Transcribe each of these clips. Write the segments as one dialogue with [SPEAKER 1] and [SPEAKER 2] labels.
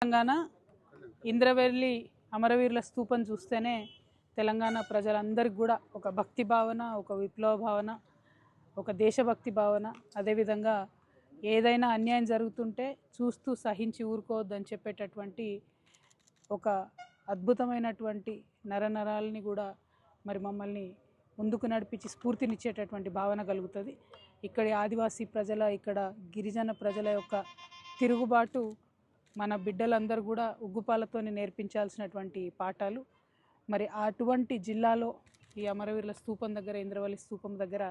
[SPEAKER 1] తెలంగాణ ఇంద్రవెల్లి అమరవీరుల స్తూపం చూస్తేనే తెలంగాణ ప్రజలందరికీ కూడా ఒక భక్తి భావన, ఒక విప్లవ భావన, ఒక దేశభక్తి భావన, అదేవిధంగా ఏదైనా అన్యాయం జరుగుతుంటే చూస్తూ సహించి ఊరుకోవద్దని చెప్పేటటువంటి ఒక అద్భుతమైనటువంటి నరనరాలని కూడా మరి మమ్మల్ని ముందుకు నడిపించి స్ఫూర్తినిచ్చేటటువంటి భావన కలుగుతుంది. ఇక్కడి ఆదివాసీ ప్రజల, ఇక్కడ గిరిజన ప్రజల యొక్క తిరుగుబాటు మన బిడ్డలందరూ కూడా ఉగ్గుపాలతోనే నేర్పించాల్సినటువంటి పాఠాలు. మరి అటువంటి జిల్లాలో ఈ అమరవీరుల స్తూపం దగ్గర, ఇంద్రవల్లి స్తూపం దగ్గర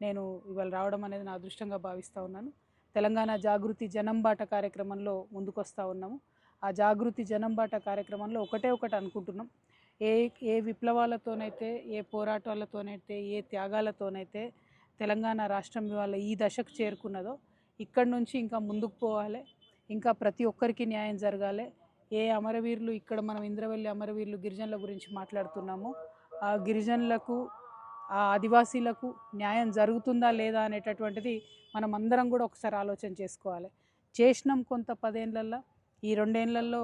[SPEAKER 1] నేను ఇవాళ రావడం అనేది నా అదృష్టంగా భావిస్తూ ఉన్నాను. తెలంగాణ జాగృతి జనంబాట కార్యక్రమంలో ముందుకొస్తూ ఉన్నాము. ఆ జాగృతి జనంబాట కార్యక్రమంలో ఒకటి అనుకుంటున్నాం. ఏ విప్లవాలతోనైతే, ఏ పోరాటాలతోనైతే, ఏ త్యాగాలతోనైతే తెలంగాణ రాష్ట్రం ఇవాళ ఈ దశకు చేరుకున్నదో ఇక్కడి నుంచి ఇంకా ముందుకు పోవాలి, ఇంకా ప్రతి ఒక్కరికి న్యాయం జరగాలి. ఏ అమరవీరులు ఇక్కడ మనం ఇంద్రవెల్లి అమరవీరులు గిరిజనుల గురించి మాట్లాడుతున్నామో ఆ గిరిజనులకు, ఆ ఆదివాసీలకు న్యాయం జరుగుతుందా లేదా అనేటటువంటిది మనం అందరం కూడా ఒకసారి ఆలోచన చేసుకోవాలి. చేసినాం కొంత 10 ఏళ్ళల్లో, ఈ 2 ఏళ్లలో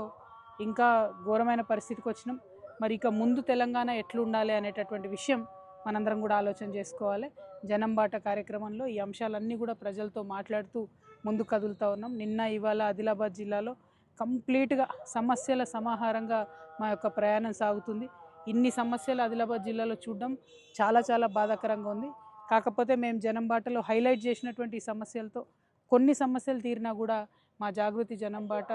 [SPEAKER 1] ఇంకా ఘోరమైన పరిస్థితికి వచ్చినాం. మరి ఇక ముందు తెలంగాణ ఎట్లుండాలి అనేటటువంటి విషయం మనందరం కూడా ఆలోచన చేసుకోవాలి. జనంబాట కార్యక్రమంలో ఈ అంశాలన్నీ కూడా ప్రజలతో మాట్లాడుతూ ముందుకు కదులుతూ ఉన్నాం. నిన్న ఇవాళ ఆదిలాబాద్ జిల్లాలో కంప్లీట్గా సమస్యల సమాహారంగా మా యొక్క ప్రయాణం సాగుతుంది. ఇన్ని సమస్యలు ఆదిలాబాద్ జిల్లాలో చూడడం చాలా చాలా బాధాకరంగా ఉంది. కాకపోతే మేము జనంబాటలో హైలైట్ చేసినటువంటి ఈ సమస్యలతో కొన్ని సమస్యలు తీరినా కూడా మా జాగృతి జనంబాట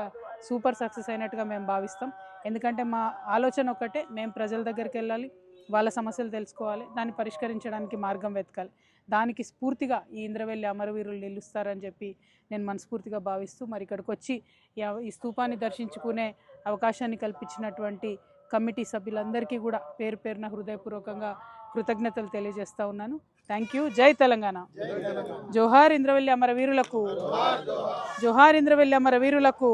[SPEAKER 1] సూపర్ సక్సెస్ అయినట్టుగా మేము భావిస్తాం. ఎందుకంటే మా ఆలోచన ఒకటే, మేము ప్రజల దగ్గరికి వెళ్ళాలి, వాళ్ళ సమస్యలు తెలుసుకోవాలి, దాన్ని పరిష్కరించడానికి మార్గం వెతకాలి. దానికి స్ఫూర్తిగా ఈ ఇంద్రవెల్లి అమరవీరులు నిలుస్తారని చెప్పి నేను మనస్ఫూర్తిగా భావిస్తూ మరి ఇక్కడికి వచ్చి ఈ స్తూపాన్ని దర్శించుకునే అవకాశాన్ని కల్పించినటువంటి కమిటీ సభ్యులందరికీ కూడా పేరు పేరున హృదయపూర్వకంగా కృతజ్ఞతలు తెలియజేస్తూ ఉన్నాను. Thank you. జై తెలంగాణ. జోహార్ ఇంద్రవెల్లి అమరవీరులకు. జోహార్ ఇంద్రవెల్లి అమరవీరులకు.